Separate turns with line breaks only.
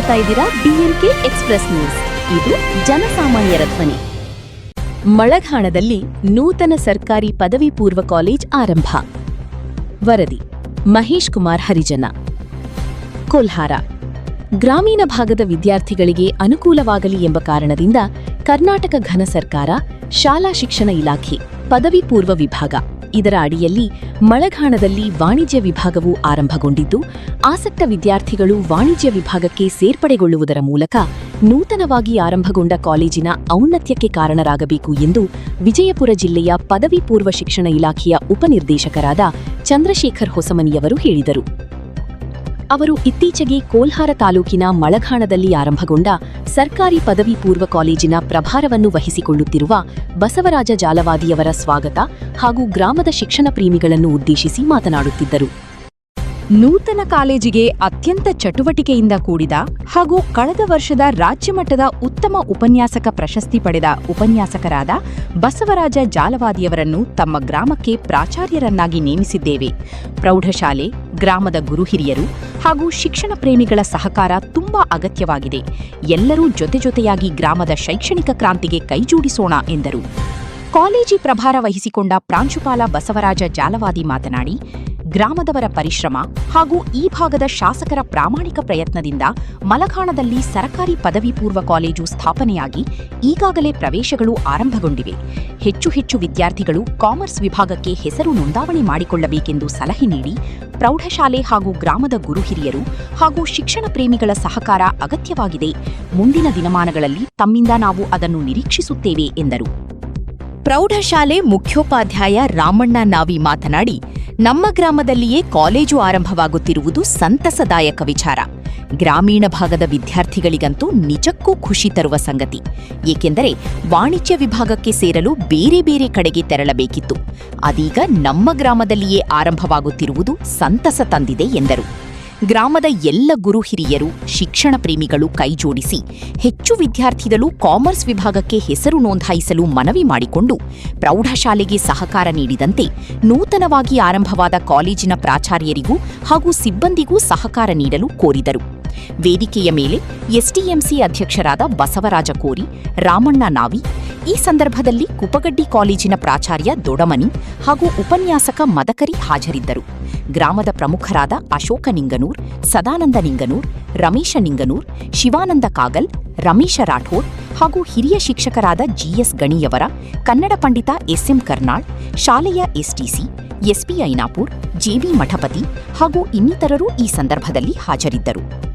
ನೋಡ್ತಾ ಇದ್ದೀರಾ DNK express news. ಇದು ಜನಸಾಮಾನ್ಯರ ಧ್ವನಿ. ಮಳಘಾಣದಲ್ಲಿ ನೂತನ ಸರ್ಕಾರಿ ಪದವಿ ಪೂರ್ವ ಕಾಲೇಜ್ ಆರಂಭ. ವರದಿ ಮಹೇಶ್ ಕುಮಾರ್ ಹರಿಜನ. ಕೋಲ್ಹಾರ ಗ್ರಾಮೀಣ ಭಾಗದ ವಿದ್ಯಾರ್ಥಿಗಳಿಗೆ ಅನುಕೂಲವಾಗಲಿ ಎಂಬ ಕಾರಣದಿಂದ ಕರ್ನಾಟಕ ಘನ ಸರ್ಕಾರ ಶಾಲಾ ಶಿಕ್ಷಣ ಇಲಾಖೆ ಪದವಿ ಪೂರ್ವ ವಿಭಾಗ ಇದರ ಅಡಿಯಲ್ಲಿ ಮಳಘಾಣದಲ್ಲಿ ವಾಣಿಜ್ಯ ವಿಭಾಗವು ಆರಂಭಗೊಂಡಿದ್ದು, ಆಸಕ್ತ ವಿದ್ಯಾರ್ಥಿಗಳು ವಾಣಿಜ್ಯ ವಿಭಾಗಕ್ಕೆ ಸೇರ್ಪಡೆಗೊಳ್ಳುವುದರ ಮೂಲಕ ನೂತನವಾಗಿ ಆರಂಭಗೊಂಡ ಕಾಲೇಜಿನ ಔನ್ನತ್ಯಕ್ಕೆ ಕಾರಣರಾಗಬೇಕು ಎಂದು ವಿಜಯಪುರ ಜಿಲ್ಲೆಯ ಪದವಿ ಪೂರ್ವ ಶಿಕ್ಷಣ ಇಲಾಖೆಯ ಉಪನಿರ್ದೇಶಕರಾದ ಚಂದ್ರಶೇಖರ್ ಹೊಸಮನಿಯವರು ಹೇಳಿದರು. ಅವರು ಇತ್ತೀಚೆಗೆ ಕೋಲ್ಹಾರ ತಾಲೂಕಿನ ಮಳಘಾಣದಲ್ಲಿ ಆರಂಭಗೊಂಡ ಸರ್ಕಾರಿ ಪದವಿ ಪೂರ್ವ ಕಾಲೇಜಿನ ಪ್ರಭಾರವನ್ನು ವಹಿಸಿಕೊಳ್ಳುತ್ತಿರುವ ಬಸವರಾಜ ಜಾಲವಾದಿಯವರ ಸ್ವಾಗತ ಹಾಗೂ ಗ್ರಾಮದ ಶಿಕ್ಷಣ ಪ್ರೇಮಿಗಳನ್ನು ಉದ್ದೇಶಿಸಿ ಮಾತನಾಡುತ್ತಿದ್ದರು. ನೂತನ ಕಾಲೇಜಿಗೆ ಅತ್ಯಂತ ಚಟುವಟಿಕೆಯಿಂದ ಕೂಡಿದ ಹಾಗೂ ಕಳೆದ ವರ್ಷದ ರಾಜ್ಯಮಟ್ಟದ ಉತ್ತಮ ಉಪನ್ಯಾಸಕ ಪ್ರಶಸ್ತಿ ಪಡೆದ ಉಪನ್ಯಾಸಕರಾದ ಬಸವರಾಜ ಜಾಲವಾದಿಯವರನ್ನು ತಮ್ಮ ಗ್ರಾಮಕ್ಕೆ ಪ್ರಾಚಾರ್ಯರನ್ನಾಗಿ ನೇಮಿಸಿದ್ದೇವೆ. ಪ್ರೌಢಶಾಲೆ, ಗ್ರಾಮದ ಗುರುಹಿರಿಯರು ಹಾಗೂ ಶಿಕ್ಷಣ ಪ್ರೇಮಿಗಳ ಸಹಕಾರ ತುಂಬಾ ಅಗತ್ಯವಾಗಿದೆ. ಎಲ್ಲರೂ ಜೊತೆಜೊತೆಯಾಗಿ ಗ್ರಾಮದ ಶೈಕ್ಷಣಿಕ ಕ್ರಾಂತಿಗೆ ಕೈಜೋಡಿಸೋಣ ಎಂದರು. ಕಾಲೇಜಿ ಪ್ರಭಾರ ವಹಿಸಿಕೊಂಡ ಪ್ರಾಂಶುಪಾಲ ಬಸವರಾಜ ಜಾಲವಾದಿ ಮಾತನಾಡಿ, ಗ್ರಾಮದವರ ಪರಿಶ್ರಮ ಹಾಗೂ ಈ ಭಾಗದ ಶಾಸಕರ ಪ್ರಾಮಾಣಿಕ ಪ್ರಯತ್ನದಿಂದ ಮಲಘಾಣದಲ್ಲಿ ಸರಕಾರಿ ಪದವಿ ಪೂರ್ವ ಕಾಲೇಜು ಸ್ಥಾಪನೆಯಾಗಿ ಈಗಾಗಲೇ ಪ್ರವೇಶಗಳು ಆರಂಭಗೊಂಡಿವೆ. ಹೆಚ್ಚು ಹೆಚ್ಚು ವಿದ್ಯಾರ್ಥಿಗಳು ಕಾಮರ್ಸ್ ವಿಭಾಗಕ್ಕೆ ಹೆಸರು ನೋಂದಾವಣೆ ಮಾಡಿಕೊಳ್ಳಬೇಕೆಂದು ಸಲಹೆ ನೀಡಿ, ಪ್ರೌಢಶಾಲೆ ಹಾಗೂ ಗ್ರಾಮದ ಗುರುಹಿರಿಯರು ಹಾಗೂ ಶಿಕ್ಷಣ ಪ್ರೇಮಿಗಳ ಸಹಕಾರ ಅಗತ್ಯವಾಗಿದೆ. ಮುಂದಿನ ದಿನಮಾನಗಳಲ್ಲಿ ತಮ್ಮಿಂದ ನಾವು ಅದನ್ನು ನಿರೀಕ್ಷಿಸುತ್ತೇವೆ ಎಂದರು. ಪ್ರೌಢಶಾಲೆ ಮುಖ್ಯೋಪಾಧ್ಯಾಯ ರಾಮಣ್ಣ ನಾವಿ ಮಾತನಾಡಿ, ನಮ್ಮ ಗ್ರಾಮದಲ್ಲಿಯೇ ಕಾಲೇಜು ಆರಂಭವಾಗುತ್ತಿರುವುದು ಸಂತಸದಾಯಕ ವಿಚಾರ. ಗ್ರಾಮೀಣ ಭಾಗದ ವಿದ್ಯಾರ್ಥಿಗಳಿಗಂತೂ ನಿಜಕ್ಕೂ ಖುಷಿ ತರುವ ಸಂಗತಿ. ಏಕೆಂದರೆ ವಾಣಿಜ್ಯ ವಿಭಾಗಕ್ಕೆ ಸೇರಲು ಬೇರೆ ಬೇರೆ ಕಡೆಗೆ ತೆರಳಬೇಕಿತ್ತು. ಅದೀಗ ನಮ್ಮ ಗ್ರಾಮದಲ್ಲಿಯೇ ಆರಂಭವಾಗುತ್ತಿರುವುದು ಸಂತಸ ತಂದಿದೆ ಎಂದರು. ಗ್ರಾಮದ ಎಲ್ಲ ಗುರು ಹಿರಿಯರು, ಶಿಕ್ಷಣ ಪ್ರೇಮಿಗಳು ಕೈಜೋಡಿಸಿ ಹೆಚ್ಚು ವಿದ್ಯಾರ್ಥಿಗಳು ಕಾಮರ್ಸ್ ವಿಭಾಗಕ್ಕೆ ಹೆಸರು ನೋಂದಾಯಿಸಲು ಮನವಿ ಮಾಡಿಕೊಂಡು ಪ್ರೌಢಶಾಲೆಗೆ ಸಹಕಾರ ನೀಡಿದಂತೆ ನೂತನವಾಗಿ ಆರಂಭವಾದ ಕಾಲೇಜಿನ ಪ್ರಾಚಾರ್ಯರಿಗೂ ಹಾಗೂ ಸಿಬ್ಬಂದಿಗೂ ಸಹಕಾರ ನೀಡಲು ಕೋರಿದರು. ವೇದಿಕೆಯ ಮೇಲೆ ಎಸ್ಟಿಎಂಸಿ ಅಧ್ಯಕ್ಷರಾದ ಬಸವರಾಜ ಕೋರಿ, ರಾಮಣ್ಣ ನಾವಿ, ಈ ಸಂದರ್ಭದಲ್ಲಿ ಕುಪಗಡ್ಡಿ ಕಾಲೇಜಿನ ಪ್ರಾಚಾರ್ಯ ದೊಡಮನಿ ಹಾಗೂ ಉಪನ್ಯಾಸಕ ಮದಕರಿ ಹಾಜರಿದ್ದರು. ಗ್ರಾಮದ ಪ್ರಮುಖರಾದ ಅಶೋಕ ನಿಂಗನೂರ್, ಸದಾನಂದ ನಿಂಗನೂರ್, ರಮೇಶ ನಿಂಗನೂರ್, ಶಿವಾನಂದ ಕಾಗಲ್, ರಮೇಶ ರಾಠೋಡ್ ಹಾಗೂ ಹಿರಿಯ ಶಿಕ್ಷಕರಾದ ಜಿಎಸ್ ಗಣಿಯವರ, ಕನ್ನಡ ಪಂಡಿತ ಎಸ್ಎಂ ಕರ್ನಾಳ್, ಶಾಲೆಯ ಎಸ್ಟಿಸಿ, ಎಸ್ಪಿ ಐನಾಪುರ್, ಜೆಬಿ ಮಠಪತಿ ಹಾಗೂ ಇನ್ನಿತರರು ಈ ಸಂದರ್ಭದಲ್ಲಿ ಹಾಜರಿದ್ದರು.